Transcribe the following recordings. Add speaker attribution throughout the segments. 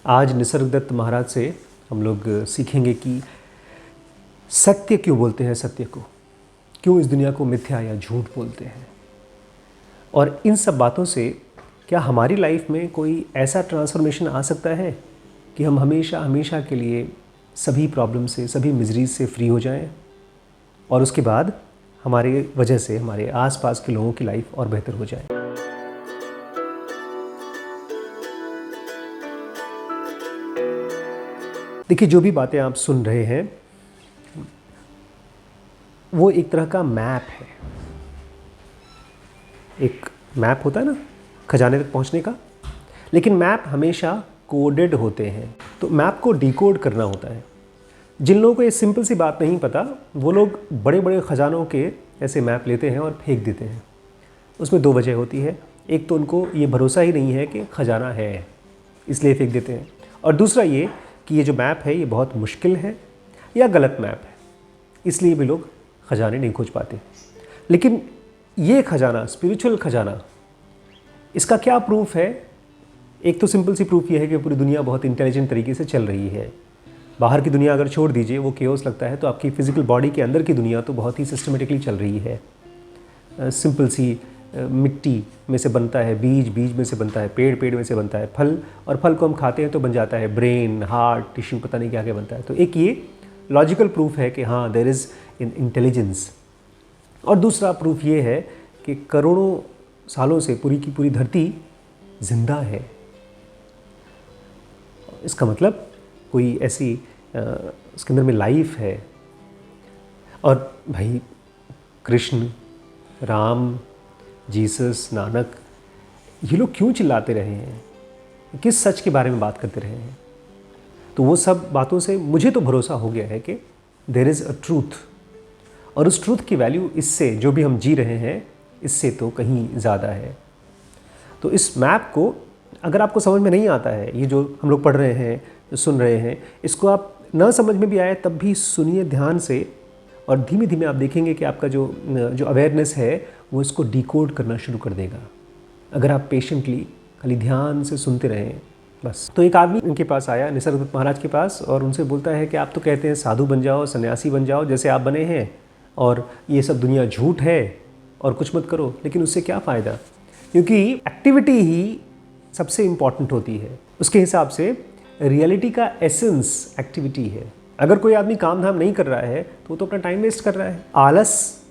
Speaker 1: आज निसर्गदत्त महाराज से हम लोग सीखेंगे कि सत्य क्यों बोलते हैं, सत्य को क्यों इस दुनिया को मिथ्या या झूठ बोलते हैं, और इन सब बातों से क्या हमारी लाइफ में कोई ऐसा ट्रांसफॉर्मेशन आ सकता है कि हम हमेशा हमेशा के लिए सभी प्रॉब्लम से, सभी मिजरीज से फ्री हो जाएं, और उसके बाद हमारे वजह से हमारे आसपास के लोगों की लाइफ और बेहतर हो जाए। देखिए, जो भी बातें आप सुन रहे हैं वो एक तरह का मैप है। एक मैप होता है ना खजाने तक पहुंचने का, लेकिन मैप हमेशा कोडेड होते हैं, तो मैप को डिकोड करना होता है। जिन लोगों को ये सिंपल सी बात नहीं पता, वो लोग बड़े बड़े ख़जानों के ऐसे मैप लेते हैं और फेंक देते हैं। उसमें दो वजह होती है, एक तो उनको ये भरोसा ही नहीं है कि ख़जाना है, इसलिए फेंक देते हैं, और दूसरा ये कि ये जो मैप है ये बहुत मुश्किल है या गलत मैप है, इसलिए भी लोग ख़जाने नहीं खोज पाते। लेकिन ये ख़जाना, स्पिरिचुअल ख़जाना, इसका क्या प्रूफ है? एक तो सिंपल सी प्रूफ ये है कि पूरी दुनिया बहुत इंटेलिजेंट तरीके से चल रही है। बाहर की दुनिया अगर छोड़ दीजिए, वो केओस लगता है, तो आपकी फ़िज़िकल बॉडी के अंदर की दुनिया तो बहुत ही सिस्टमेटिकली चल रही है। सिंपल सी मिट्टी में से बनता है बीज, बीज में से बनता है पेड़, पेड़ में से बनता है फल, और फल को हम खाते हैं तो बन जाता है ब्रेन, हार्ट, टिश्यू, पता नहीं क्या क्या बनता है। तो एक ये लॉजिकल प्रूफ है कि हाँ, देयर इज़ इन इंटेलिजेंस। और दूसरा प्रूफ ये है कि करोड़ों सालों से पूरी की पूरी धरती जिंदा है। इसका मतलब कोई ऐसी उसके अंदर में लाइफ है। और भाई, कृष्ण, राम, जीसस, नानक, ये लोग क्यों चिल्लाते रहे हैं, किस सच के बारे में बात करते रहे हैं? तो वो सब बातों से मुझे तो भरोसा हो गया है कि देयर इज़ अ ट्रूथ, और उस ट्रूथ की वैल्यू इससे, जो भी हम जी रहे हैं, इससे तो कहीं ज़्यादा है। तो इस मैप को अगर आपको समझ में नहीं आता है, ये जो हम लोग पढ़ रहे हैं, जो सुन रहे हैं, इसको आप ना समझ में भी आए तब भी सुनिए ध्यान से, और धीमे धीमे आप देखेंगे कि आपका जो अवेयरनेस है वो इसको डिकोड करना शुरू कर देगा, अगर आप पेशेंटली खाली ध्यान से सुनते रहें बस। तो एक आदमी उनके पास आया, निसर्गदत्त महाराज के पास, और उनसे बोलता है कि आप तो कहते हैं साधु बन जाओ, सन्यासी बन जाओ जैसे आप बने हैं, और ये सब दुनिया झूठ है और कुछ मत करो, लेकिन उससे क्या फ़ायदा? क्योंकि एक्टिविटी ही सबसे इम्पॉर्टेंट होती है। उसके हिसाब से रियलिटी का एसेंस एक्टिविटी है। अगर कोई आदमी काम धाम नहीं कर रहा है तो वो तो अपना टाइम वेस्ट कर रहा है। आलस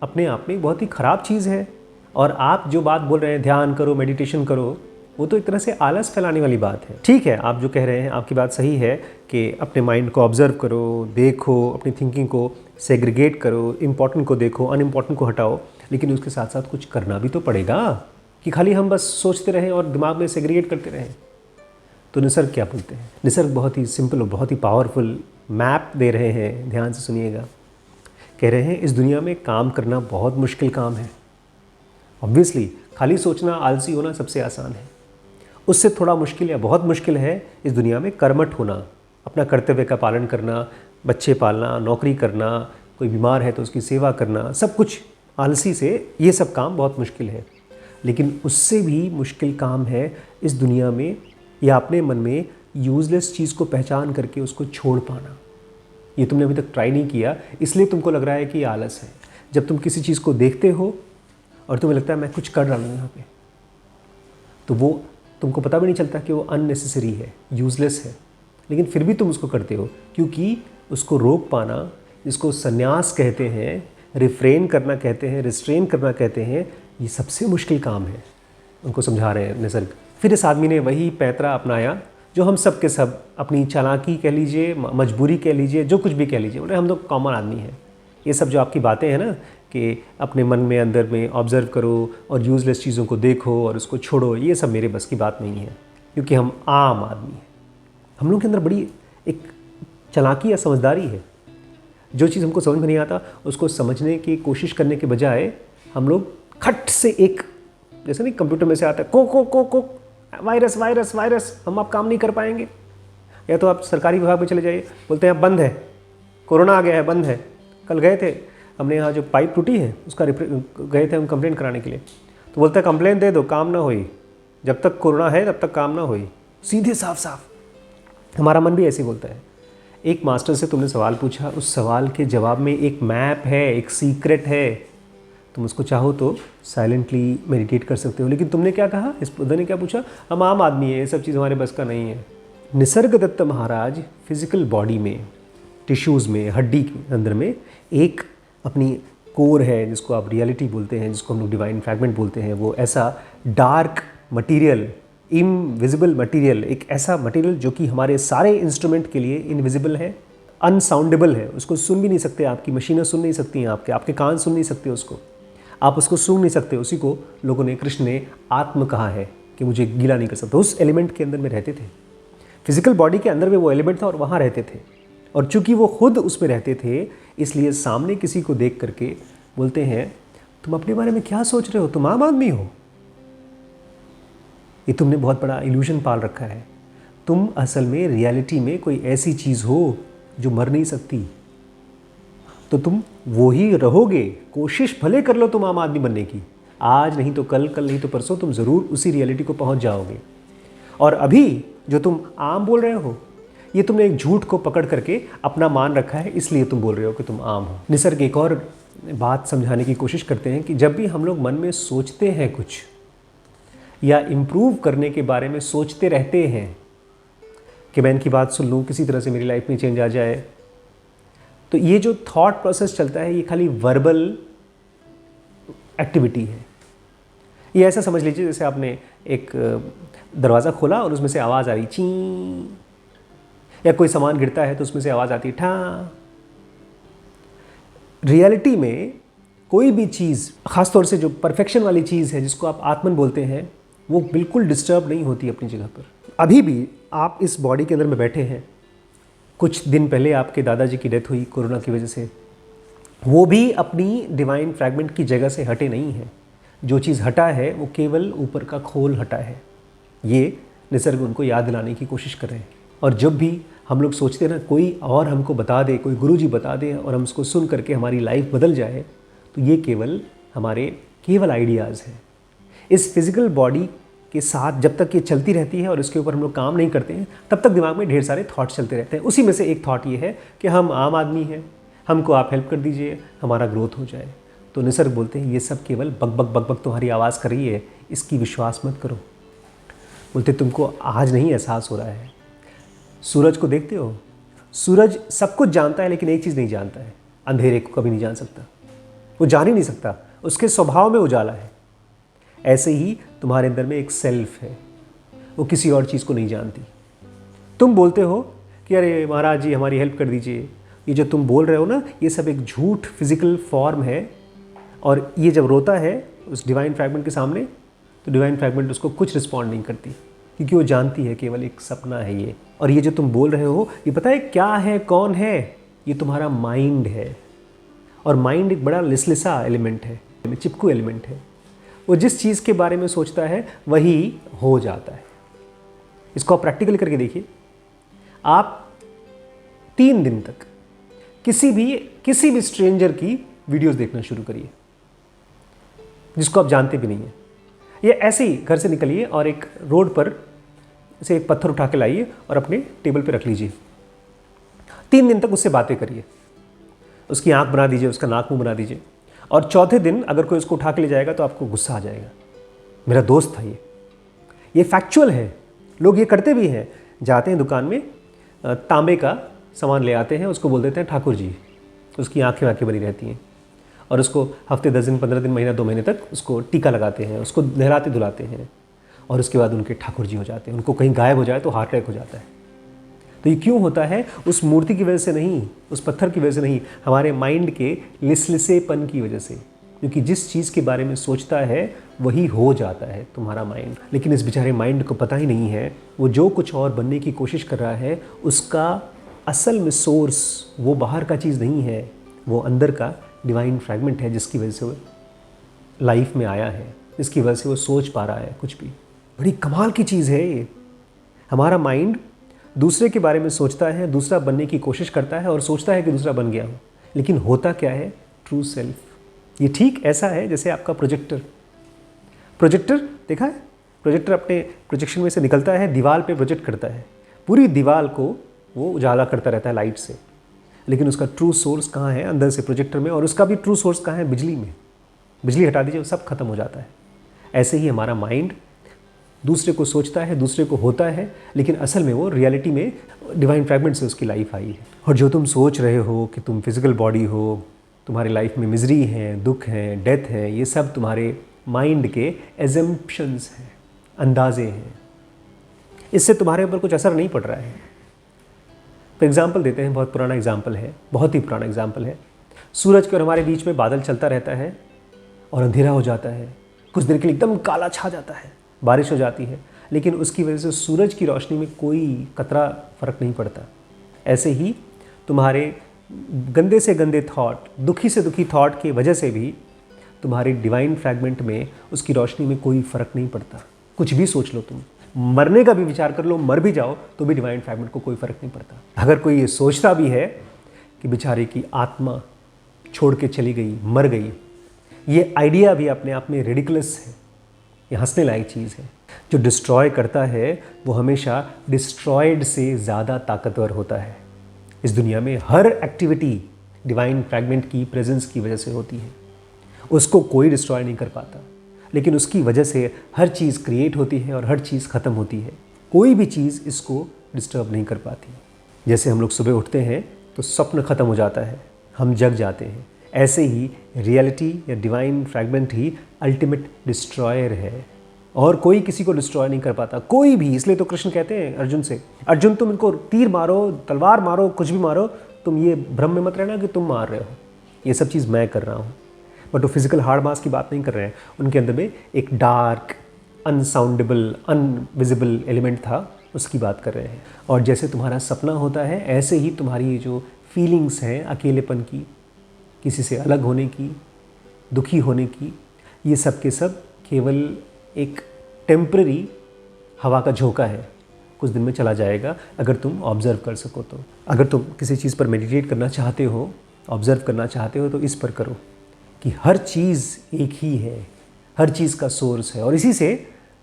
Speaker 1: अपने आप में बहुत ही ख़राब चीज़ है, और आप जो बात बोल रहे हैं, ध्यान करो, मेडिटेशन करो, वो तो एक तरह से आलस फैलाने वाली बात है। ठीक है, आप जो कह रहे हैं, आपकी बात सही है कि अपने माइंड को ऑब्जर्व करो, देखो, अपनी थिंकिंग को सेग्रीगेट करो, इम्पॉर्टेंट को देखो, अनइम्पॉर्टेंट को हटाओ, लेकिन उसके साथ साथ कुछ करना भी तो पड़ेगा, कि खाली हम बस सोचते रहें और दिमाग में सेग्रीगेट करते रहें। तो निसर्ग क्या बोलते हैं? निसर्ग बहुत ही सिंपल और बहुत ही पावरफुल मैप दे रहे हैं, ध्यान से सुनिएगा। कह रहे हैं इस दुनिया में काम करना बहुत मुश्किल काम है। ऑब्वियसली खाली सोचना, आलसी होना सबसे आसान है। उससे थोड़ा मुश्किल या बहुत मुश्किल है इस दुनिया में कर्मठ होना, अपना कर्तव्य का पालन करना, बच्चे पालना, नौकरी करना, कोई बीमार है तो उसकी सेवा करना, सब कुछ आलसी से ये सब काम बहुत मुश्किल है। लेकिन उससे भी मुश्किल काम है इस दुनिया में या अपने मन में यूज़लेस चीज़ को पहचान करके उसको छोड़ पाना। ये तुमने अभी तक ट्राई नहीं किया, इसलिए तुमको लग रहा है कि ये आलस है। जब तुम किसी चीज़ को देखते हो और तुम्हें लगता है मैं कुछ कर रहा हूँ यहाँ पे, तो वो तुमको पता भी नहीं चलता कि वो अननेसेसरी है, यूज़लेस है, लेकिन फिर भी तुम उसको करते हो, क्योंकि उसको रोक पाना, जिसको संन्यास कहते हैं, रिफ्रेन करना कहते हैं, रिस्ट्रेन करना कहते हैं, ये सबसे मुश्किल काम है। उनको समझा रहे हैं निसर्ग। फिर इस आदमी ने वही पैंतरा अपनाया जो हम सब के सब, अपनी चालाकी कह लीजिए, मजबूरी कह लीजिए, जो कुछ भी कह लीजिए, बोले हम तो कॉमन आदमी हैं। ये सब जो आपकी बातें हैं ना कि अपने मन में, अंदर में ऑब्ज़र्व करो और यूज़लेस चीज़ों को देखो और उसको छोड़ो, ये सब मेरे बस की बात नहीं है, क्योंकि हम आम आदमी हैं। हम लोग के अंदर बड़ी एक चालाकी या समझदारी है। जो चीज़ हमको समझ में नहीं आता उसको समझने की कोशिश करने के बजाय हम लोग खट से एक, जैसे नहीं कंप्यूटर में से आता है को वायरस वायरस वायरस, हम आप काम नहीं कर पाएंगे। या तो आप सरकारी विभाग में चले जाइए, बोलते हैं बंद है, कोरोना आ गया है, बंद है। कल गए थे हमने, यहाँ जो पाइप टूटी है उसका गए थे हम कंप्लेंट कराने के लिए, तो बोलते हैं कंप्लेंट दे दो, काम ना होई, जब तक कोरोना है तब तक काम ना होई। सीधे साफ साफ। हमारा मन भी ऐसे बोलता है। एक मास्टर से तुमने सवाल पूछा, उस सवाल के जवाब में एक मैप है, एक सीक्रेट है, तुम उसको चाहो तो साइलेंटली मेडिटेट कर सकते हो। लेकिन तुमने क्या कहा, इस बुद्ध ने क्या पूछा, हम आम आदमी हैं, ये सब चीज़ हमारे बस का नहीं है। निसर्गदत्त महाराज फिजिकल बॉडी में, टिश्यूज़ में, हड्डी के अंदर में एक अपनी कोर है जिसको आप रियलिटी बोलते हैं, जिसको हम लोग डिवाइन फ्रैगमेंट बोलते हैं। वो ऐसा डार्क मटेरियल, इनविजिबल मटेरियल, एक ऐसा मटेरियल जो कि हमारे सारे इंस्ट्रूमेंट के लिए इनविजिबल है, अनसाउंडेबल है, उसको सुन भी नहीं सकते, आपकी मशीनें सुन नहीं सकती हैं, आपके कान सुन नहीं सकते उसको, आप उसको सूंघ नहीं सकते। उसी को लोगों ने, कृष्ण ने आत्म कहा है कि मुझे गीला नहीं कर सकता। उस एलिमेंट के अंदर में रहते थे, फिजिकल बॉडी के अंदर में वो एलिमेंट था और वहाँ रहते थे। और चूंकि वो खुद उसमें रहते थे, इसलिए सामने किसी को देख करके बोलते हैं, तुम अपने बारे में क्या सोच रहे हो, तुम आम आदमी हो, ये तुमने बहुत बड़ा इल्यूजन पाल रखा है, तुम असल में रियलिटी में कोई ऐसी चीज़ हो जो मर नहीं सकती, तो तुम वो ही रहोगे। कोशिश भले कर लो तुम आम आदमी बनने की, आज नहीं तो कल, कल नहीं तो परसों तुम ज़रूर उसी रियलिटी को पहुंच जाओगे। और अभी जो तुम आम बोल रहे हो, ये तुमने एक झूठ को पकड़ करके अपना मान रखा है, इसलिए तुम बोल रहे हो कि तुम आम हो। निसर्ग एक और बात समझाने की कोशिश करते हैं कि जब भी हम लोग मन में सोचते हैं कुछ या इम्प्रूव करने के बारे में सोचते रहते हैं कि मैं इनकी बात सुन लूँ, किसी तरह से मेरी लाइफ में चेंज आ जाए, तो ये जो थॉट प्रोसेस चलता है ये खाली वर्बल एक्टिविटी है। ये ऐसा समझ लीजिए जैसे आपने एक दरवाज़ा खोला और उसमें से आवाज़ आ रही ची, या कोई सामान गिरता है तो उसमें से आवाज़ आती है ठा। रियलिटी में कोई भी चीज़, ख़ासतौर से जो परफेक्शन वाली चीज़ है जिसको आप आत्मन बोलते हैं, वो बिल्कुल डिस्टर्ब नहीं होती अपनी जगह पर। अभी भी आप इस बॉडी के अंदर में बैठे हैं, कुछ दिन पहले आपके दादाजी की डेथ हुई कोरोना की वजह से, वो भी अपनी डिवाइन फ्रैगमेंट की जगह से हटे नहीं है। जो चीज़ हटा है वो केवल ऊपर का खोल हटा है। ये निसर्ग उनको याद दिलाने की कोशिश कर रहे हैं। और जब भी हम लोग सोचते हैं ना कोई और हमको बता दे, कोई गुरुजी बता दे और हम उसको सुन करके हमारी लाइफ बदल जाए, तो ये केवल आइडियाज़ हैं। इस फिज़िकल बॉडी के साथ जब तक ये चलती रहती है और इसके ऊपर हम लोग काम नहीं करते हैं, तब तक दिमाग में ढेर सारे थॉट्स चलते रहते हैं। उसी में से एक थॉट ये है कि हम आम आदमी हैं, हमको आप हेल्प कर दीजिए, हमारा ग्रोथ हो जाए। तो निसर्ग बोलते हैं ये सब केवल बक बक बक बक तुम्हारी आवाज़ कर रही है, इसकी विश्वास मत करो। बोलते तुमको आज नहीं एहसास हो रहा है। सूरज को देखते हो, सूरज सब कुछ जानता है लेकिन एक चीज़ नहीं जानता है, अंधेरे को कभी नहीं जान सकता, वो जान ही नहीं सकता, उसके स्वभाव में उजाला है। ऐसे ही तुम्हारे अंदर में एक सेल्फ है, वो किसी और चीज़ को नहीं जानती। तुम बोलते हो कि अरे महाराज जी हमारी हेल्प कर दीजिए, ये जो तुम बोल रहे हो ना, ये सब एक झूठ फिजिकल फॉर्म है। और ये जब रोता है उस डिवाइन फ्रैगमेंट के सामने, तो डिवाइन फ्रैगमेंट उसको कुछ रिस्पॉन्ड नहीं करती, क्योंकि वो जानती है केवल एक सपना है ये। और ये जो तुम बोल रहे हो, ये पता है क्या है, कौन है? ये तुम्हारा माइंड है। और माइंड एक बड़ा लिसलिसा एलिमेंट है, चिपकू एलिमेंट है। वो जिस चीज़ के बारे में सोचता है वही हो जाता है। इसको आप प्रैक्टिकल करके देखिए। आप 3 दिन तक किसी भी स्ट्रेंजर की वीडियोस देखना शुरू करिए जिसको आप जानते भी नहीं हैं। ये ऐसे ही घर से निकलिए और एक रोड पर से एक पत्थर उठा के लाइए और अपने टेबल पे रख लीजिए। 3 दिन तक उससे बातें करिए, उसकी आंख बना दीजिए, उसका नाक मुंह बना दीजिए। और चौथे दिन अगर कोई उसको उठा के ले जाएगा तो आपको गुस्सा आ जाएगा, मेरा दोस्त था ये फैक्चुअल है। लोग ये करते भी हैं, जाते हैं दुकान में, तांबे का सामान ले आते हैं, उसको बोल देते हैं ठाकुर जी, उसकी आंखें बनी रहती हैं, और उसको हफ्ते 10 दिन 15 दिन महीना 2 महीने तक उसको टीका लगाते हैं, उसको नहलाते धुलाते हैं, और उसके बाद उनके ठाकुर जी हो जाते हैं। उनको कहीं गायब हो जाए तो हार्ट अटैक हो जाता है। तो ये क्यों होता है? उस मूर्ति की वजह से नहीं, उस पत्थर की वजह से नहीं, हमारे माइंड के लिसलिसेपन की वजह से। क्योंकि जिस चीज़ के बारे में सोचता है वही हो जाता है तुम्हारा माइंड। लेकिन इस बेचारे माइंड को पता ही नहीं है, वो जो कुछ और बनने की कोशिश कर रहा है उसका असल में सोर्स वो बाहर का चीज़ नहीं है, वो अंदर का डिवाइन फ्रैगमेंट है, जिसकी वजह से वो लाइफ में आया है, जिसकी वजह से वो सोच पा रहा है कुछ भी। बड़ी कमाल की चीज़ है ये। हमारा माइंड दूसरे के बारे में सोचता है, दूसरा बनने की कोशिश करता है और सोचता है कि दूसरा बन गया हो, लेकिन होता क्या है? True self. ये ठीक ऐसा है जैसे आपका प्रोजेक्टर देखा है? प्रोजेक्टर अपने प्रोजेक्शन में से निकलता है, दीवार पे प्रोजेक्ट करता है। पूरी दीवार को वो उजाला करता रहता है लाइट से, लेकिन उसका ट्रू सोर्स कहाँ है? अंदर से प्रोजेक्टर में। और उसका भी ट्रू सोर्स कहाँ है? बिजली में। बिजली हटा दीजिए, सब खत्म हो जाता है। ऐसे ही हमारा माइंड दूसरे को सोचता है, दूसरे को होता है, लेकिन असल में वो रियलिटी में डिवाइन फ्रैगमेंट से उसकी लाइफ आई है। और जो तुम सोच रहे हो कि तुम फिजिकल बॉडी हो, तुम्हारी लाइफ में मिजरी है, दुख है, डेथ है, ये सब तुम्हारे माइंड के एजम्पशंस हैं, अंदाजे हैं। इससे तुम्हारे ऊपर कुछ असर नहीं पड़ रहा है। तो एग्जाम्पल देते हैं, बहुत पुराना एग्जाम्पल है, बहुत ही पुराना एग्जाम्पल है। सूरज के और हमारे बीच में बादल चलता रहता है और अंधेरा हो जाता है, कुछ देर के लिए एकदम काला छा जाता है, बारिश हो जाती है, लेकिन उसकी वजह से सूरज की रोशनी में कोई कतरा फ़र्क नहीं पड़ता। ऐसे ही तुम्हारे गंदे से गंदे थॉट, दुखी से दुखी थॉट की वजह से भी तुम्हारी डिवाइन फ्रैगमेंट में उसकी रोशनी में कोई फ़र्क नहीं पड़ता। कुछ भी सोच लो, तुम मरने का भी विचार कर लो, मर भी जाओ तो भी डिवाइन फ्रैगमेंट को कोई फ़र्क नहीं पड़ता। अगर कोई ये सोचता भी है कि बेचारे की आत्मा छोड़ के चली गई, मर गई, ये आइडिया भी अपने आप में रेडिकुलस है, ये हंसने लायक चीज़ है। जो डिस्ट्रॉय करता है वो हमेशा डिस्ट्रॉयड से ज़्यादा ताकतवर होता है। इस दुनिया में हर एक्टिविटी डिवाइन फ्रैगमेंट की प्रेजेंस की वजह से होती है। उसको कोई डिस्ट्रॉय नहीं कर पाता, लेकिन उसकी वजह से हर चीज़ क्रिएट होती है और हर चीज़ ख़त्म होती है। कोई भी चीज़ इसको डिस्टर्ब नहीं कर पाती। जैसे हम लोग सुबह उठते हैं तो स्वप्न ख़त्म हो जाता है, हम जग जाते हैं। ऐसे ही रियलिटी या डिवाइन फ्रैगमेंट ही अल्टीमेट डिस्ट्रॉयर है और कोई किसी को डिस्ट्रॉय नहीं कर पाता, कोई भी। इसलिए तो कृष्ण कहते हैं अर्जुन से, अर्जुन तुम इनको तीर मारो, तलवार मारो, कुछ भी मारो, तुम ये भ्रम में मत रहना कि तुम मार रहे हो, ये सब चीज़ मैं कर रहा हूँ। बट वो फिजिकल हार्ड मास की बात नहीं कर रहे हैं, उनके अंदर में एक डार्क, अनसाउंडेबल, अनविजिबल एलिमेंट था, उसकी बात कर रहे हैं। और जैसे तुम्हारा सपना होता है, ऐसे ही तुम्हारी जो फीलिंग्स हैं अकेलेपन की, किसी से अलग होने की, दुखी होने की, ये सब के सब केवल एक टेम्पररी हवा का झोंका है, कुछ दिन में चला जाएगा अगर तुम ऑब्ज़र्व कर सको तो। अगर तुम किसी चीज़ पर मेडिटेट करना चाहते हो, ऑब्ज़र्व करना चाहते हो, तो इस पर करो कि हर चीज़ एक ही है, हर चीज़ का सोर्स है, और इसी से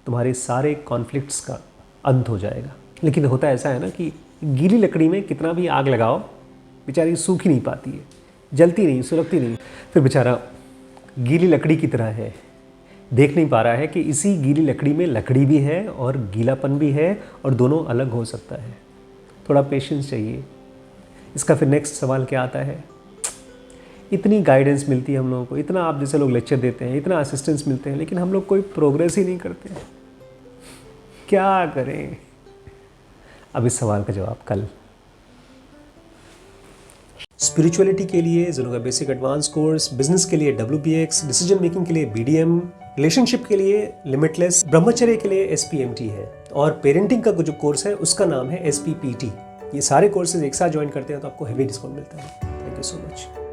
Speaker 1: तुम्हारे सारे कॉन्फ्लिक्ट्स का अंत हो जाएगा। लेकिन होता ऐसा है ना कि गीली लकड़ी में कितना भी आग लगाओ, बेचारी सूख ही नहीं पाती है, जलती नहीं, सुलगती नहीं। फिर बेचारा गीली लकड़ी की तरह है, देख नहीं पा रहा है कि इसी गीली लकड़ी में लकड़ी भी है और गीलापन भी है, और दोनों अलग हो सकता है। थोड़ा पेशेंस चाहिए। इसका फिर नेक्स्ट सवाल क्या आता है? इतनी गाइडेंस मिलती है हम लोगों को, इतना आप जैसे लोग लेक्चर देते हैं, इतना असिस्टेंस मिलते हैं, लेकिन हम लोग कोई प्रोग्रेस ही नहीं करते हैं। क्या करें? अब इस सवाल का जवाब कल। स्पिरिचुअलिटी के लिए ज़रूर का बेसिक एडवांस कोर्स, बिजनेस के लिए WBX, डिसीजन मेकिंग के लिए BDM, रिलेशनशिप के लिए लिमिटलेस, ब्रह्मचर्य के लिए SPMT है, और पेरेंटिंग का जो कोर्स है उसका नाम है SPPT। ये सारे कोर्सेज एक साथ ज्वाइन करते हैं तो आपको हेवी डिस्काउंट मिलता है। Thank you so much.